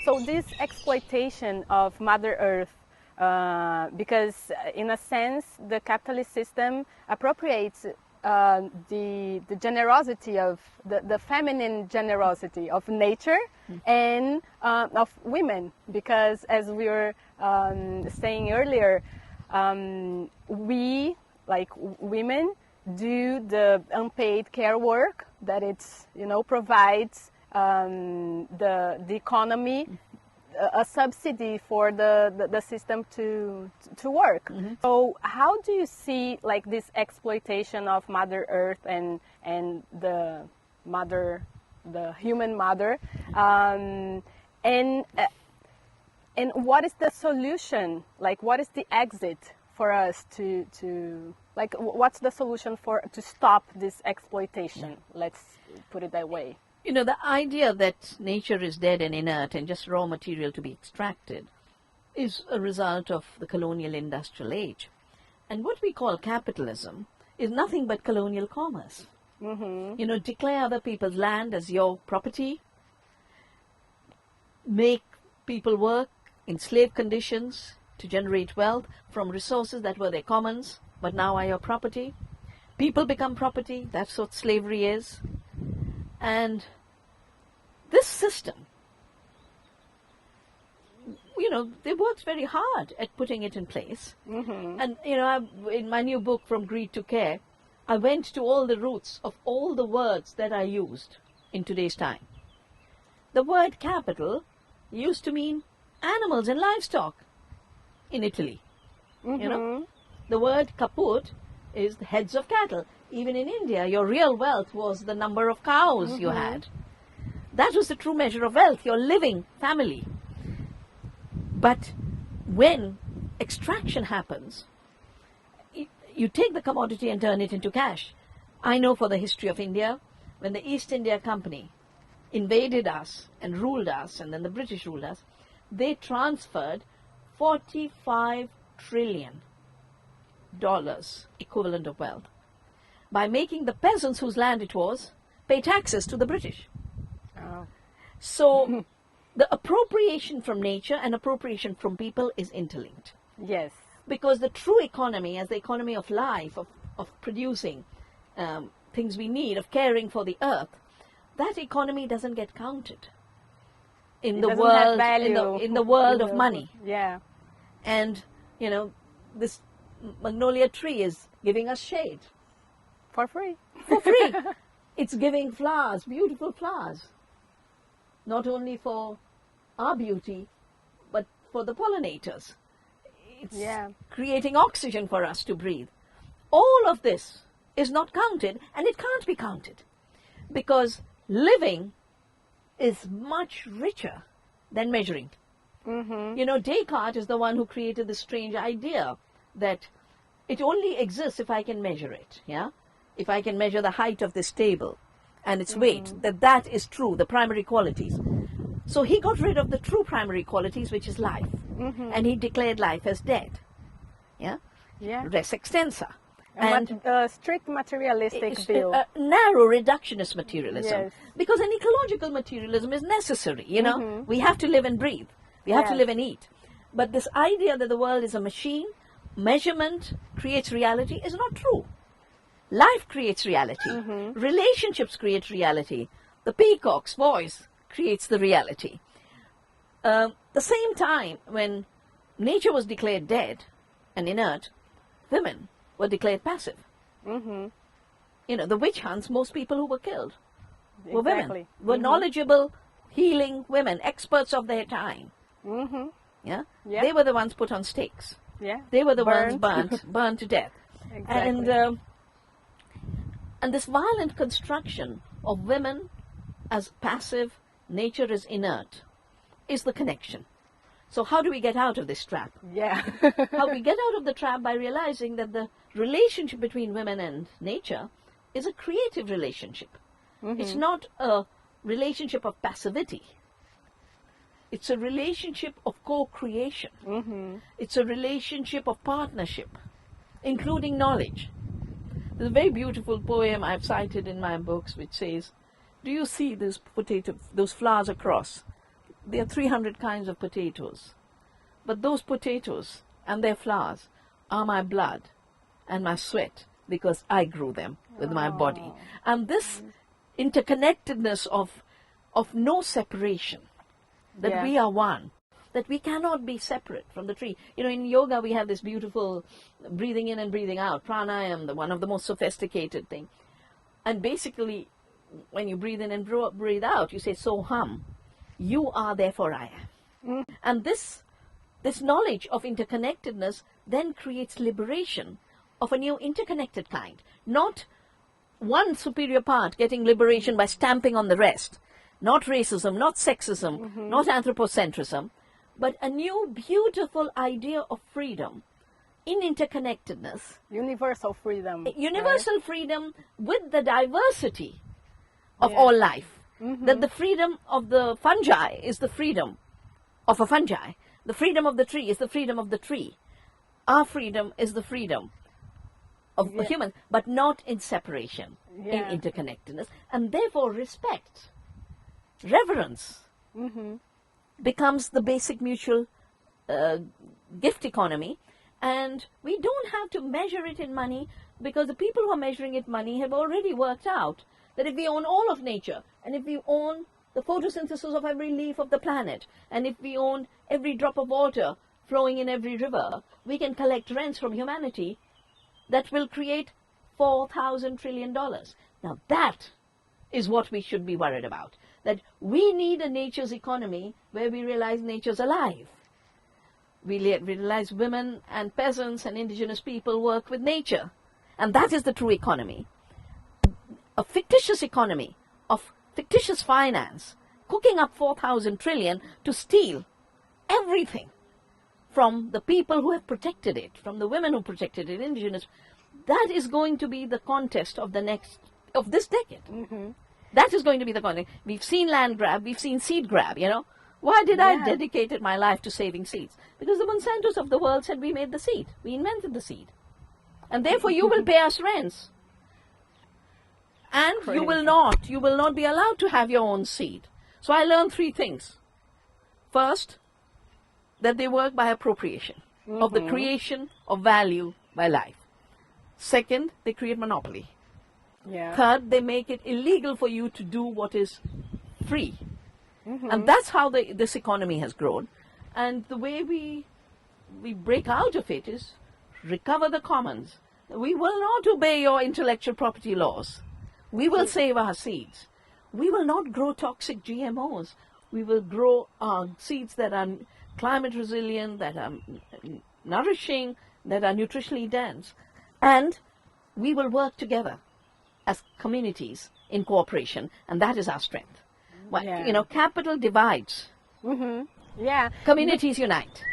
So this exploitation of Mother Earth, because in a sense the capitalist system appropriates the generosity of the feminine generosity of nature and of women, because as we were saying earlier, we, like women, do the unpaid care work that it's, you know, provides the economy a subsidy for the system to work. So how do you see like this exploitation of Mother Earth and the human mother, and what is the solution? Like, what is the exit for us to like, what's the solution to stop this exploitation? Let's put it that way. You know, the idea that nature is dead and inert and just raw material to be extracted is a result of the colonial industrial age. And what we call capitalism is nothing but colonial commerce. You know, declare other people's land as your property, make people work in slave conditions to generate wealth from resources that were their commons, but now are your property. People become property. That's what slavery is. And this system, you know, they worked very hard at putting it in place. And, you know, in my new book, From Greed to Care, I went to all the roots of all the words that are used in today's time. The word capital used to mean animals and livestock in Italy. You know, the word kaput is the heads of cattle. Even in India, your real wealth was the number of cows you had. That was the true measure of wealth, your living family. But when extraction happens, you take the commodity and turn it into cash. I know for the history of India, when the East India Company invaded us and ruled us, and then the British ruled us, they transferred $45 trillion equivalent of wealth by making the peasants whose land it was pay taxes to the British. So the appropriation from nature and appropriation from people is interlinked. Yes. Because the true economy, as the economy of life, of producing things we need, of caring for the earth, that economy doesn't get counted in the world, in the world of money. Yeah. And, you know, this magnolia tree is giving us shade. For free. For free. It's giving flowers, beautiful flowers. Not only for our beauty, but for the pollinators. It's creating oxygen for us to breathe. All of this is not counted, and it can't be counted, because living is much richer than measuring. You know, Descartes is the one who created the strange idea that it only exists if I can measure it, yeah? If I can measure the height of this table and its weight, that is true, the primary qualities. So he got rid of the true primary qualities, which is life, and he declared life as dead, yeah? Res extensa. And strict materialistic view. Narrow reductionist materialism. Because an ecological materialism is necessary, you know? We have to live and breathe. We have to live and eat. But this idea that the world is a machine, measurement creates reality, is not true. Life creates reality. Relationships create reality. The peacock's voice creates the reality. The same time when nature was declared dead and inert, women were declared passive. You know, the witch hunts, most people who were killed were women, were knowledgeable, healing women, experts of their time. They were the ones put on stakes. They were the ones burnt to death. And this violent construction of women as passive, nature is inert, is the connection. So how do we get out of this trap? How we get out of the trap by realizing that the relationship between women and nature is a creative relationship. It's not a relationship of passivity. It's a relationship of co-creation. It's a relationship of partnership, including knowledge. There's a very beautiful poem I've cited in my books which says, do you see those flowers across? there are 300 kinds of potatoes. But those potatoes and their flowers are my blood and my sweat because I grew them with my body. And this interconnectedness of no separation, that we are one, that we cannot be separate from the tree. You know, in yoga we have this beautiful breathing in and breathing out, pranayama, one of the most sophisticated thing. And basically, when you breathe in and breathe out, you say, soham, you are, therefore I am. And this knowledge of interconnectedness then creates liberation of a new interconnected kind. Not one superior part getting liberation by stamping on the rest. Not racism, not sexism, not anthropocentrism, but a new beautiful idea of freedom in interconnectedness. Universal freedom. Universal freedom with the diversity of all life. That the freedom of the fungi is the freedom of a fungi. The freedom of the tree is the freedom of the tree. Our freedom is the freedom of a human, but not in separation, in interconnectedness. And therefore respect, reverence becomes the basic mutual gift economy. And we don't have to measure it in money, because the people who are measuring it money have already worked out that if we own all of nature, and if we own the photosynthesis of every leaf of the planet, and if we own every drop of water flowing in every river, we can collect rents from humanity that will create $4,000 trillion. Now that is what we should be worried about. That we need a nature's economy where we realize nature's alive. We realize women and peasants and indigenous people work with nature. And that is the true economy. A fictitious economy of fictitious finance, cooking up 4,000 trillion to steal everything from the people who have protected it, from the women who protected it, indigenous. That is going to be the contest of this decade. That is going to be the contest. We've seen land grab, we've seen seed grab, you know. Why did I dedicate my life to saving seeds? Because the Monsantos of the world said we made the seed. We invented the seed. And therefore you will pay us rents. And you will not be allowed to have your own seed. So I learned 3 things. First, that they work by appropriation of the creation of value by life. Second, they create monopoly. Third, they make it illegal for you to do what is free. And that's how this economy has grown. And the way we break out of it is recover the commons. We will not obey your intellectual property laws. We will save our seeds. We will not grow toxic GMOs. We will grow seeds that are climate resilient, that are nourishing, that are nutritionally dense. And we will work together as communities in cooperation, and that is our strength. You know, capital divides. Communities unite.